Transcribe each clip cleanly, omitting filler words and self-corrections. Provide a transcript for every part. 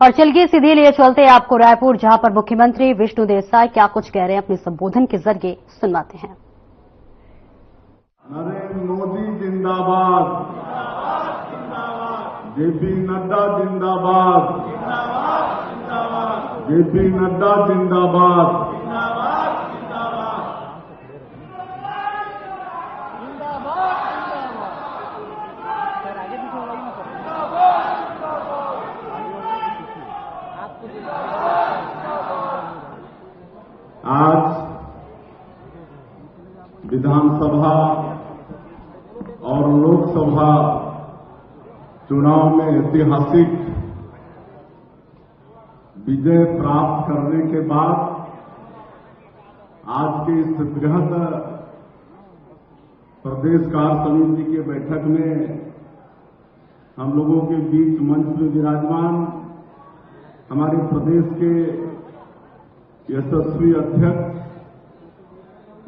और चलिए सीधे लिए चलते हैं आपको रायपुर, जहां पर मुख्यमंत्री विष्णु देसाई क्या कुछ कह रहे हैं अपने संबोधन के जरिए सुनवाते हैं। नरेंद्र मोदी जिंदाबाद, जेपी नड्डा जिंदाबाद, जेपी नड्डा जिंदाबाद। आज विधानसभा और लोकसभा चुनाव में ऐतिहासिक विजय प्राप्त करने के बाद आज के इस बृहद प्रदेश कार्य समिति की बैठक में हम लोगों के बीच मंच में विराजमान हमारे प्रदेश के यशस्वी अध्यक्ष,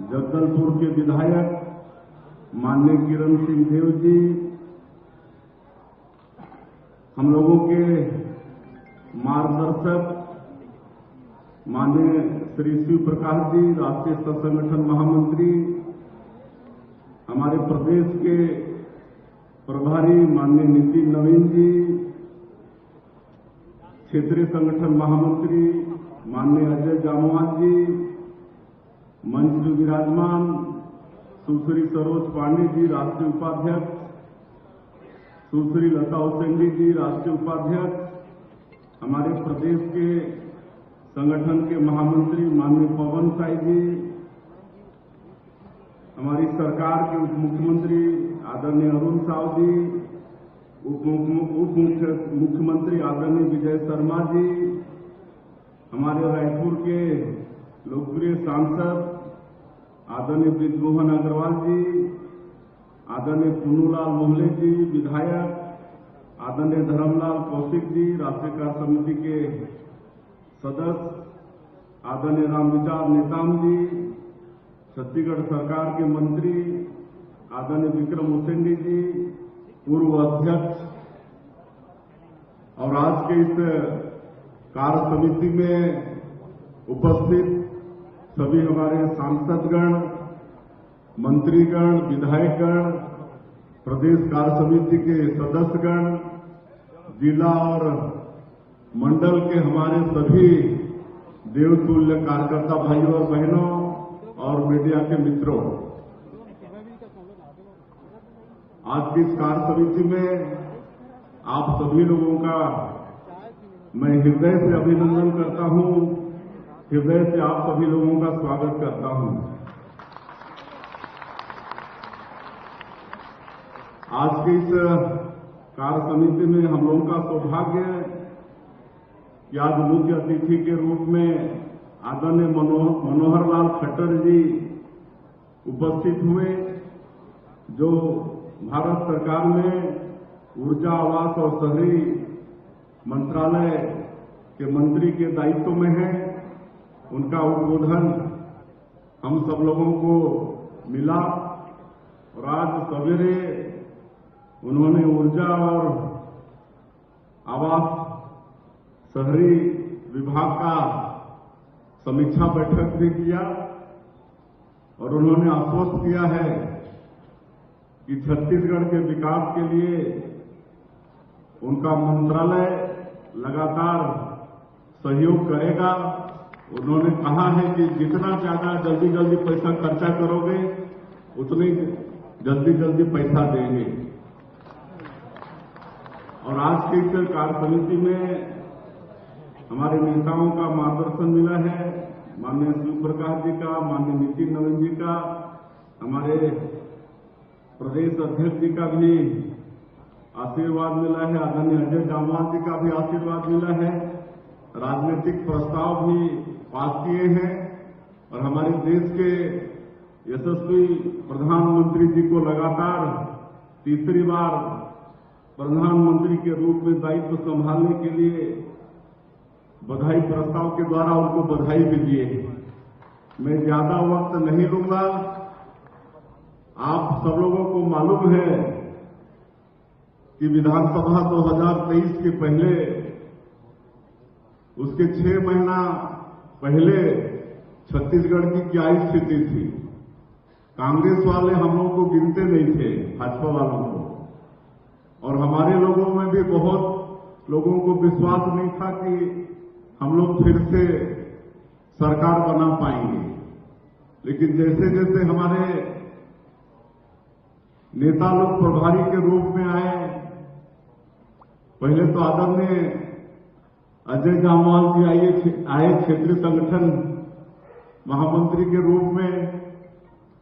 जगदलपुर के विधायक माननीय किरण सिंह देव जी, हम लोगों के मार्गदर्शक माननीय श्री शिव प्रकाश जी, राष्ट्रीय सह संगठन महामंत्री, हमारे प्रदेश के प्रभारी माननीय नितिन नवीन जी, क्षेत्रीय संगठन महामंत्री माननीय अजय जामवाल जी, मंच में विराजमान सुश्री सरोज पांडे जी, राष्ट्रीय उपाध्यक्ष, सुश्री लता उसेंडी जी, राष्ट्रीय उपाध्यक्ष, हमारे प्रदेश के संगठन के महामंत्री माननीय पवन साई जी, हमारी सरकार के उप मुख्यमंत्री आदरणीय अरुण साव जी, उप मुख्यमंत्री आदरणीय विजय शर्मा जी, हमारे रायपुर के लोकप्रिय सांसद आदरणीय ब्रिजमोहन अग्रवाल जी, आदरणीय पुन्नूलाल मोहले जी, विधायक आदरणीय धर्मलाल कौशिक जी, राष्ट्रीय कार्य समिति के सदस्य आदरणीय रामविचार नेताम जी, छत्तीसगढ़ सरकार के मंत्री आदरणीय विक्रम उसेंडी जी, पूर्व अध्यक्ष, और आज के इस कार्य समिति में उपस्थित सभी हमारे सांसदगण, मंत्रीगण, विधायकगण, प्रदेश कार्य समिति के सदस्यगण, जिला और मंडल के हमारे सभी देवतुल्य कार्यकर्ता भाइयों और बहनों और मीडिया के मित्रों, आज की इस कार्य समिति में आप सभी लोगों का मैं हृदय से अभिनंदन करता हूं, हृदय से आप सभी लोगों का स्वागत करता हूं। आज की इस कार्य समिति में हम लोगों का सौभाग्य है कि आज मुख्य अतिथि के रूप में आदरणीय मनोहर लाल खट्टर जी उपस्थित हुए, जो भारत सरकार में ऊर्जा, आवास और शहरी मंत्रालय के मंत्री के दायित्व में है। उनका उद्बोधन हम सब लोगों को मिला और आज सवेरे उन्होंने ऊर्जा और आवास शहरी विभाग का समीक्षा बैठक भी किया और उन्होंने आश्वस्त किया है कि छत्तीसगढ़ के विकास के लिए उनका मंत्रालय लगातार सहयोग करेगा। उन्होंने कहा है कि जितना ज्यादा जल्दी पैसा खर्चा करोगे उतनी जल्दी पैसा देंगे। और आज की इस कार्य समिति में हमारे नेताओं का मार्गदर्शन मिला है, माननीय शिव प्रकाश जी का, माननीय नितिन नवीन जी का, हमारे प्रदेश अध्यक्ष जी का भी आशीर्वाद मिला है, आदरणीय अजय जामवाल जी का भी आशीर्वाद मिला है, राजनीतिक प्रस्ताव भी पास किए हैं और हमारे देश के यशस्वी प्रधानमंत्री जी को लगातार तीसरी बार प्रधानमंत्री के रूप में दायित्व संभालने के लिए बधाई प्रस्ताव के द्वारा उनको बधाई भी दिए हैं। मैं ज्यादा वक्त नहीं लूंगा। आप सब लोगों को मालूम है कि विधानसभा 2023 के पहले उसके 6 महीना पहले छत्तीसगढ़ की क्या स्थिति थी। कांग्रेस वाले हम लोग को गिनते नहीं थे, भाजपा वालों को, और हमारे लोगों में भी बहुत लोगों को विश्वास नहीं था कि हम लोग फिर से सरकार बना पाएंगे। लेकिन जैसे जैसे हमारे नेता लोग प्रभारी के रूप में आए, पहले तो आदरणीय अजय जामवाल जी आए क्षेत्रीय संगठन महामंत्री के रूप में,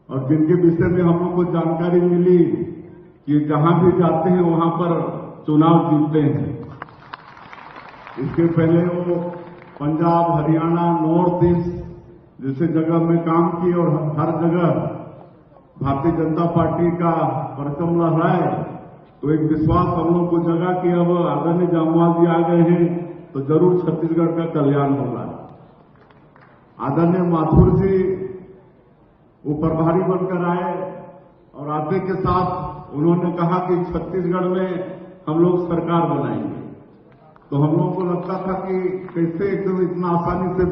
और जिनके विषय में हम लोग को जानकारी मिली कि जहां भी जाते हैं वहां पर चुनाव जीतते हैं। इसके पहले वो पंजाब, हरियाणा, नॉर्थ ईस्ट जैसे जगह में काम किए और हर जगह भारतीय जनता पार्टी का परचम लहराए, तो एक विश्वास हम लोग को जगा कि अब आदरणीय जामवाल जी आ गए हैं तो जरूर छत्तीसगढ़ का कल्याण होगा। आदरणीय माथुर जी वो प्रभारी बनकर आए और आते के साथ उन्होंने कहा कि छत्तीसगढ़ में हम लोग सरकार बनाएंगे। तो हम लोगों को लगता था कि कैसे एकदम इतना आसानी से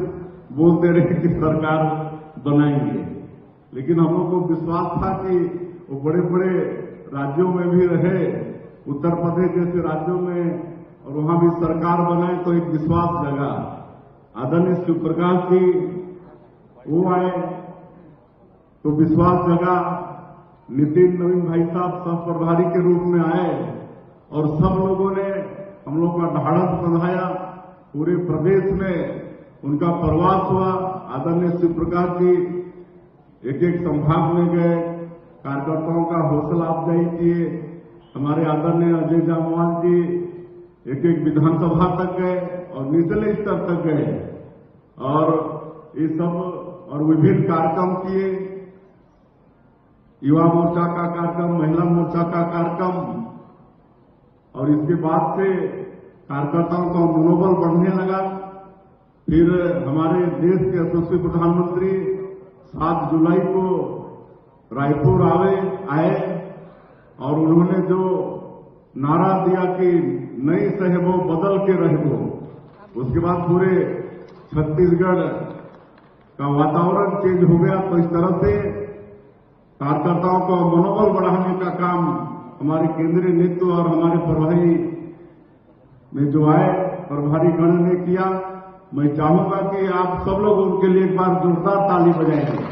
बोल दे रहे कि सरकार बनाएंगे, लेकिन हम लोग को विश्वास था कि वो बड़े बड़े राज्यों में भी रहे, उत्तर प्रदेश जैसे राज्यों में, और वहां भी सरकार बनाए, तो एक विश्वास जगा। आदरणीय शिवप्रकाश जी वो आए तो विश्वास जगा। नितिन नवीन भाई साहब सह प्रभारी के रूप में आए और सब लोगों ने हम लोग का ढाढ़स बंधाया। पूरे प्रदेश में उनका प्रवास हुआ। आदरणीय शिवप्रकाश जी एक एक संभाग में गए, कार्यकर्ताओं का हौसला अफजाई किए। हमारे आदरणीय अजय जामवाल जी एक एक विधानसभा तक गए और निचले स्तर तक गए, और ये सब और विभिन्न कार्यक्रम किए। युवा मोर्चा का कार्यक्रम, महिला मोर्चा का कार्यक्रम, और इसके बाद से कार्यकर्ताओं का मनोबल बढ़ने लगा। फिर हमारे देश के यशस्वी प्रधानमंत्री 7 जुलाई को रायपुर आए और उन्होंने जो नारा दिया कि नई साहेबो बदल के रहबो, उसके बाद पूरे छत्तीसगढ़ का वातावरण चेंज हो गया। तो इस तरह से कार्यकर्ताओं का मनोबल बढ़ाने का काम हमारे केंद्रीय नेतृत्व और हमारे प्रभारी में जो आए प्रभारी गण ने किया। मैं चाहूंगा कि आप सब लोग उनके लिए एक बार जोरदार ताली बजाएंगे।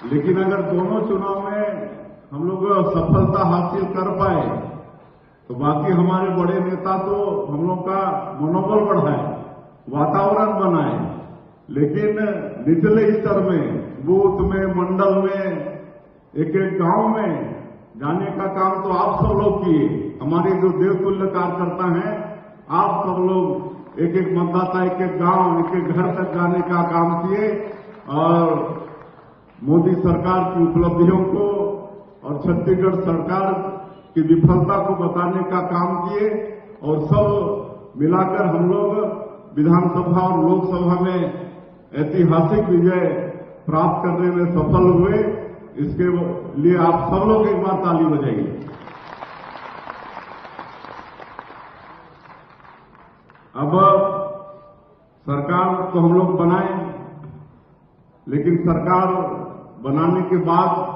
लेकिन अगर दोनों चुनाव में हम लोग सफलता हासिल कर पाए तो बाकी हमारे बड़े नेता तो हम लोग का मनोबल बढ़ाए, वातावरण बनाए, लेकिन निचले स्तर में, बूथ में, मंडल में, एक एक गांव में जाने का काम तो आप सब लोग किए। हमारे जो देवतुल्य कार्यकर्ता हैं, आप सब लोग एक एक मतदाता, एक एक गांव, एक एक घर तक जाने का काम किए और मोदी सरकार की उपलब्धियों को और छत्तीसगढ़ सरकार की विफलता को बताने का काम किए, और सब मिलाकर हम लोग विधानसभा और लोकसभा में ऐतिहासिक विजय प्राप्त करने में सफल हुए। इसके लिए आप सब लोग एक बार ताली बजाइए। अब सरकार तो हम लोग बनाए, लेकिन सरकार बनाने के बाद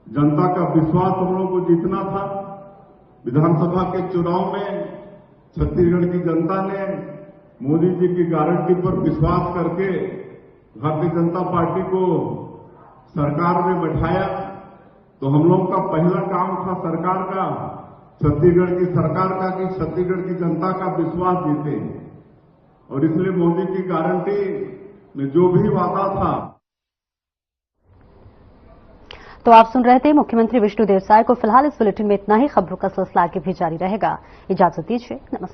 जनता का विश्वास हम लोग को जीतना था। विधानसभा के चुनाव में छत्तीसगढ़ की जनता ने मोदी जी की गारंटी पर विश्वास करके भारतीय जनता पार्टी को सरकार में बैठाया। तो हम लोग का पहला काम था सरकार का, छत्तीसगढ़ की सरकार का, कि छत्तीसगढ़ की जनता का विश्वास जीते, और इसलिए मोदी की गारंटी में जो भी वादा था। तो आप सुन रहे थे मुख्यमंत्री विष्णुदेव साय को। फिलहाल इस बुलेटिन में इतना ही। खबरों का सिलसिला आगे भी जारी रहेगा। इजाजत दीजिए, नमस्कार।